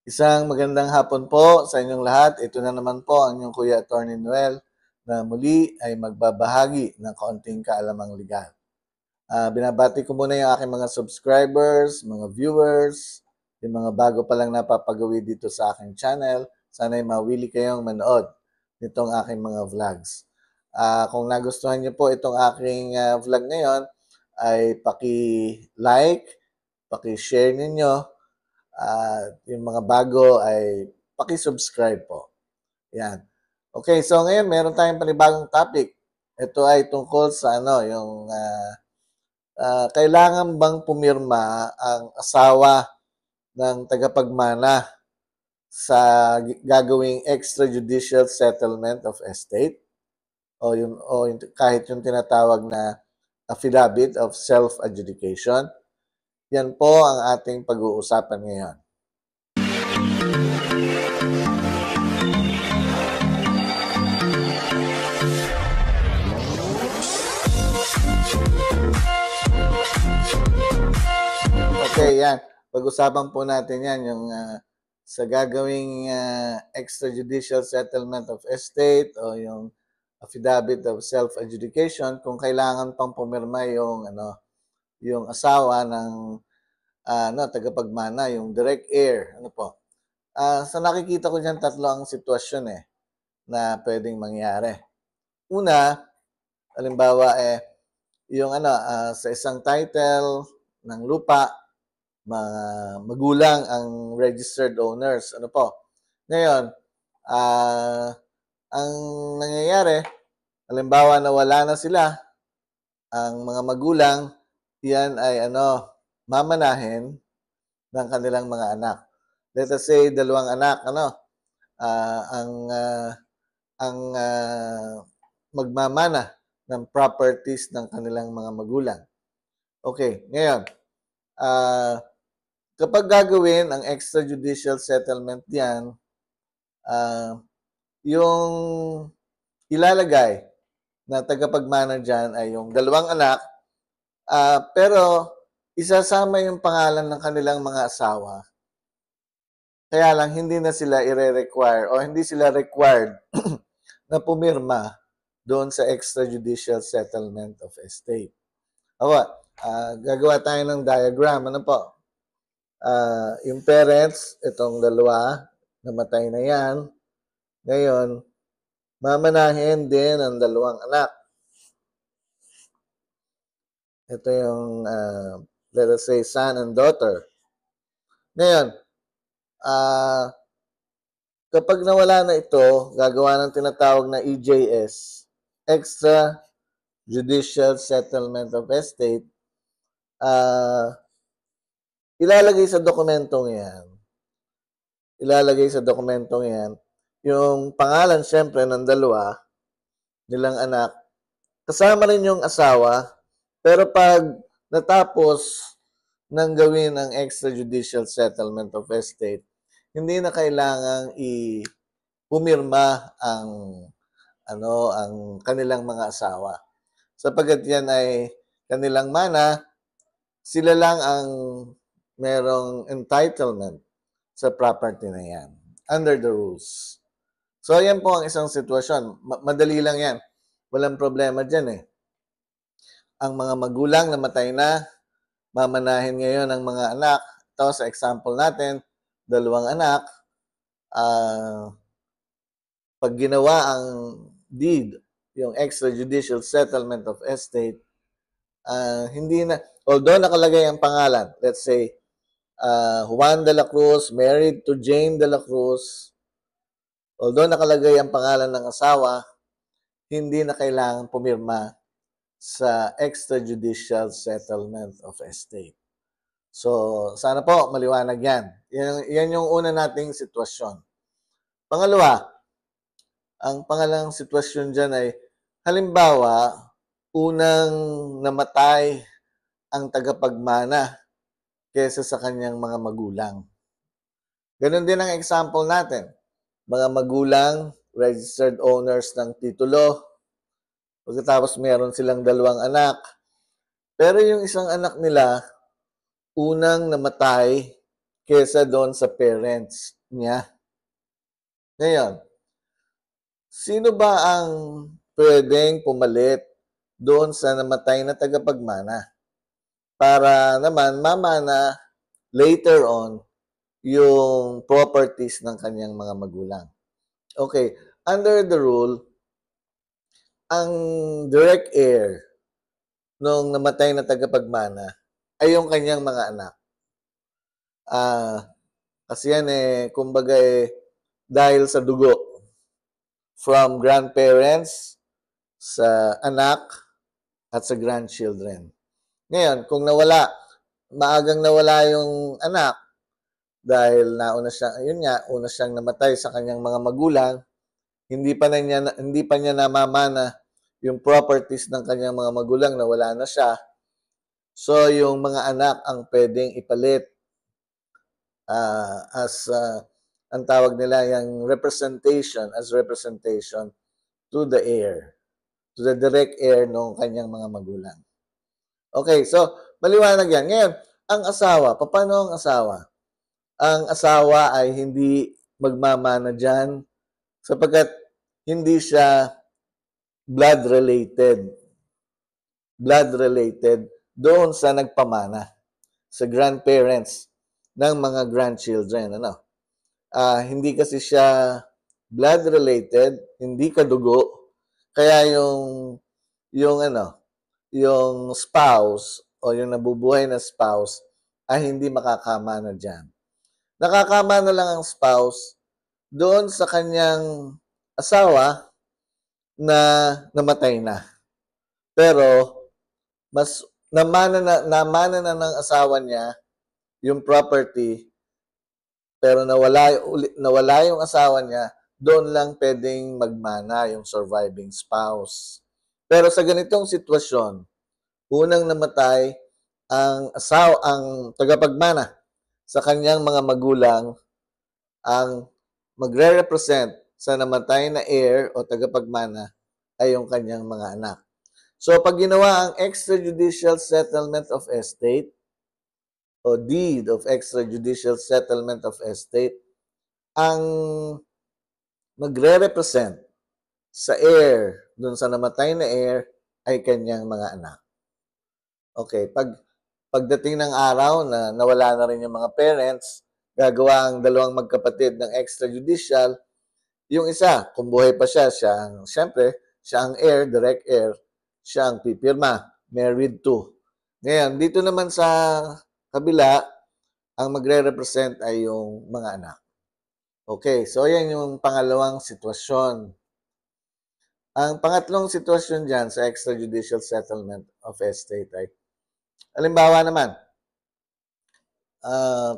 Isang magandang hapon po sa inyong lahat. Ito na naman po ang inyong Kuya Attorney Noel na muli ay magbabahagi ng kaunting kaalamang legal. Binabati ko muna yung aking mga subscribers, mga viewers, yung mga bago pa lang napapagawi dito sa aking channel. Sana'y mawili kayong manood nitong aking mga vlogs. Kung nagustuhan niyo po itong aking vlog ngayon, ay paki-like, paki-share ninyo, at yung mga bago ay paki-subscribe po. Yan. Okay, so ngayon meron tayong panibagong topic. Ito ay tungkol sa yung kailangan bang pumirma ang asawa ng tagapagmana sa gagawing extrajudicial settlement of estate o kahit yung tinatawag na affidavit of self-adjudication. Yan po ang ating pag-uusapan ngayon. Okay, yan. Pag-usapan po natin yan, yung sa gagawing extrajudicial settlement of estate o yung affidavit of self-adjudication, kung kailangan pang pumirma yung asawa ng tagapagmana, yung direct heir. Sa nakikita ko diyan, tatlo ang sitwasyon na pwedeng mangyari. Una, halimbawa yung sa isang title ng lupa, mga magulang ang registered owners. Ngayon, ang nangyayari, halimbawa na wala na sila, ang mga magulang, yan ay mamanahin ng kanilang mga anak. Let us say, dalawang anak, ang magmamana ng properties ng kanilang mga magulang. Okay, ngayon, kapag gagawin ang extrajudicial settlement diyan, yung ilalagay na tagapagmana diyan ay yung dalawang anak, pero isasama yung pangalan ng kanilang mga asawa. Kaya lang hindi na sila i-require o hindi sila required na pumirma doon sa extrajudicial settlement of estate. Gagawa tayo ng diagram. Yung parents, itong dalawa, namatay na yan. Ngayon, mamanahin din ang dalawang anak. Ito yung, let us say, son and daughter. Ngayon, kapag nawala na ito, gagawa ng tinatawag na EJS, Extrajudicial Settlement of Estate, ilalagay sa dokumentong yan, yung pangalan syempre ng dalawa nilang anak, kasama rin yung asawa, pero pag natapos ng gawin ang extrajudicial settlement of estate, hindi na kailangang pumirma ang kanilang mga asawa. Sapagkat yan ay kanilang mana, sila lang ang merong entitlement sa property na yan under the rules. So, yan po ang isang sitwasyon. Madali lang yan. Walang problema dyan Ang mga magulang namatay na, mamanahin ngayon ang mga anak. Ito, sa example natin, dalawang anak. Pag ginawa ang deed, yung extrajudicial settlement of estate, hindi na, although nakalagay ang pangalan, let's say, Juan de la Cruz married to Jane de la Cruz, although nakalagay ang pangalan ng asawa, hindi na kailangan pumirma sa extrajudicial settlement of estate. So, sana po maliwanag yan. Yan yung una nating sitwasyon. Pangalawa, ang pangalang sitwasyon dyan ay, halimbawa, unang namatay ang tagapagmana kesa sa kanyang mga magulang. Ganon din ang example natin. Mga magulang, registered owners ng titulo, pagkatapos meron silang dalawang anak, pero yung isang anak nila, unang namatay kesa doon sa parents niya. Ngayon, sino ba ang pwedeng pumalit doon sa namatay na tagapagmana para naman mamana later on yung properties ng kanyang mga magulang? Okay, under the rule, ang direct heir nung namatay na tagapagmana ay yung kanyang mga anak. Kasi yan kumbaga dahil sa dugo from grandparents sa anak at sa grandchildren. Ngayon, kung maagang nawala yung anak dahil una siyang namatay sa kanyang mga magulang, hindi pa niya namamana yung properties ng kanyang mga magulang, nawala na siya. So, yung mga anak ang pwedeng ipalit ang tawag nila yung representation to the heir, to the direct heir ng kanyang mga magulang. Okay, so maliwanag yan. Ngayon, ang asawa, paano ang asawa? Ang asawa ay hindi magmamana dyan sapagkat hindi siya blood related doon sa nagpamana, sa grandparents ng mga grandchildren. Hindi kasi siya blood related, hindi kadugo, kaya yung spouse o yung nabubuhay na spouse ay hindi makakamana dyan. Nakakamana lang ang spouse doon sa kanyang asawa na namatay na. Pero mas namana na ng asawa niya yung property, pero nawala yung asawa niya, doon lang pwedeng magmana yung surviving spouse. Pero sa ganitong sitwasyon, unang namatay ang tagapagmana sa kanyang mga magulang, ang magre-represent sa namatay na heir o tagapagmana ay yung kanyang mga anak. So, pag ginawa ang extrajudicial settlement of estate o deed of extrajudicial settlement of estate, ang magre-represent sa heir, dun sa namatay na heir, ay kanyang mga anak. Okay, pagdating ng araw na nawala na rin yung mga parents, gagawa ang dalawang magkapatid ng extrajudicial. Yung isa, kung buhay pa siya ang heir, direct heir, siya ang pipirma, married to. Ngayon, dito naman sa kabila, ang magre-represent ay yung mga anak. Okay, so yan yung pangalawang sitwasyon. Ang pangatlong sitwasyon dyan sa extrajudicial settlement of estate ay, halimbawa naman,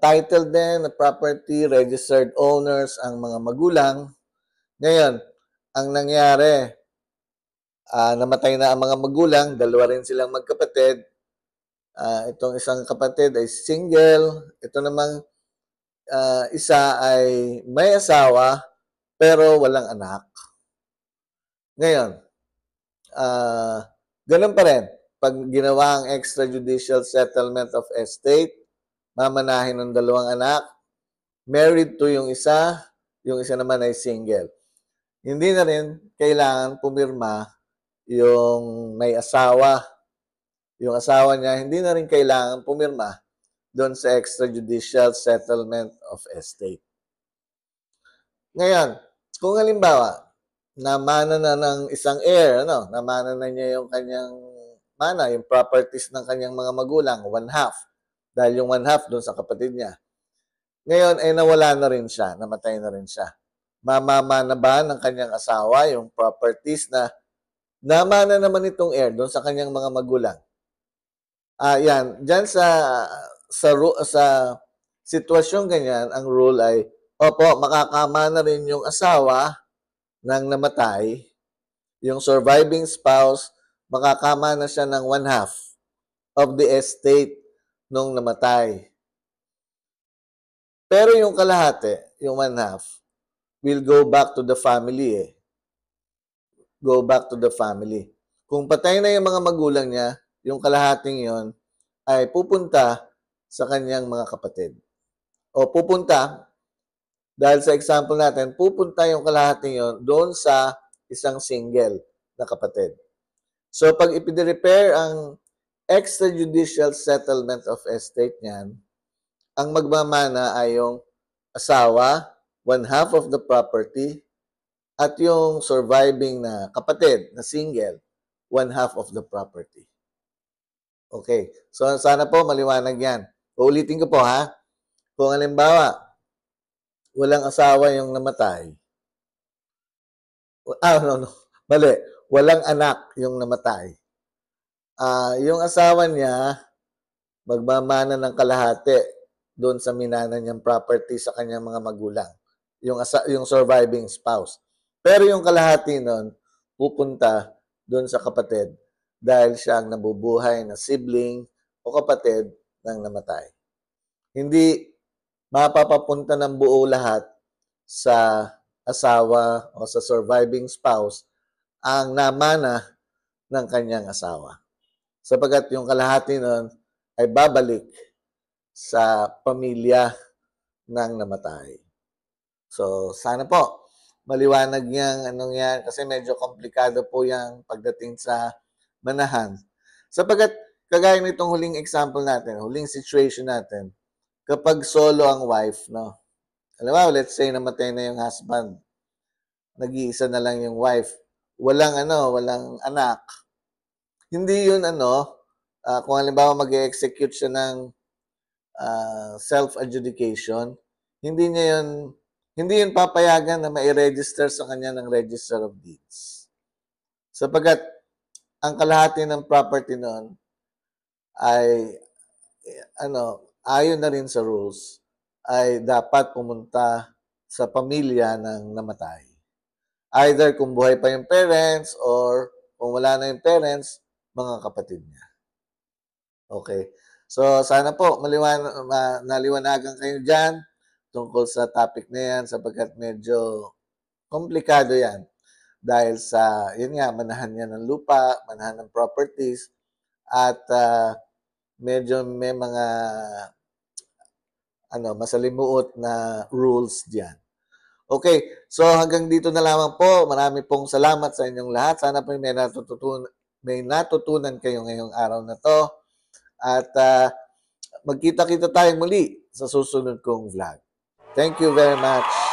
titled din na property, registered owners ang mga magulang. Ngayon, ang nangyari, namatay na ang mga magulang, dalawa rin silang magkapatid. Itong isang kapatid ay single. Ito namang isa ay may asawa pero walang anak. Ngayon, ganun pa rin. Pag ginawa ang extrajudicial settlement of estate, mamanahin ng dalawang anak, married to yung isa naman ay single. Hindi na rin kailangan pumirma yung may asawa. Yung asawa niya, hindi na rin kailangan pumirma doon sa extrajudicial settlement of estate. Ngayon, kung halimbawa, namana na ng isang heir, namana na niya yung kanyang yung properties ng kanyang mga magulang, 1/2. Dahil yung 1/2 doon sa kapatid niya. Ngayon, ay nawala na rin siya, namatay na rin siya. Mamamana ba ng kanyang asawa yung properties na namana naman itong heir doon sa kanyang mga magulang? Yan. Diyan sa sitwasyong ganyan, ang rule ay, makakamana rin yung asawa ng namatay, yung surviving spouse, makakamana siya ng 1/2 of the estate nung namatay. Pero yung kalahati, yung 1/2, will go back to the family Go back to the family. Kung patay na yung mga magulang niya, yung kalahating yon ay pupunta sa kanyang mga kapatid. o pupunta, dahil sa example natin, pupunta yung kalahati yun doon sa isang single na kapatid. So, pag ipinirepair ang extrajudicial settlement of estate niyan, ang magmamana ay yung asawa, 1/2 of the property, at yung surviving na kapatid na single, 1/2 of the property. Okay. So, sana po maliwanag yan. Uulitin ko po ha. Kung halimbawa, walang asawa yung namatay. No. Mali. Walang anak yung namatay. Yung asawa niya, magmamana ng kalahati doon sa minana niyang property sa kanyang mga magulang. Yung surviving spouse. Pero yung kalahati nun, pupunta doon sa kapatid dahil siya ang nabubuhay na sibling o kapatid ng namatay. Hindi mapapapunta ng buo lahat sa asawa o sa surviving spouse ang namana ng kanyang asawa. Sapagat yung kalahati nun ay babalik sa pamilya ng namatay. So, sana po maliwanag niyang anong yan kasi medyo komplikado po yung pagdating sa manahan. Sapagat kagaya nitong huling example natin, huling situation natin, kapag solo ang wife, no? Alam mo, let's say namatay na yung husband, nag-iisa na lang yung wife, walang anak. Hindi yun kung halimbawa mag-execute siya ng self-adjudication, hindi yun papayagan na mai-register sa kanya ng Register of Deeds. Sapagat ang kalahati ng property noon ay ayon na rin sa rules, ay dapat pumunta sa pamilya ng namatay. Either kung buhay pa yung parents or kung wala na yung parents, mga kapatid niya. Okay. So, sana po naliwanagan kayo dyan tungkol sa topic na yan sapagkat medyo komplikado yan. Dahil sa, yun nga, manahan niya ng lupa, manahan ng properties, at medyo may mga masalimuot na rules diyan. Okay, so hanggang dito na lamang po. Marami pong salamat sa inyong lahat. Sana po may natutunan kayo ngayong araw na to. At magkita-kita tayong muli sa susunod kong vlog. Thank you very much.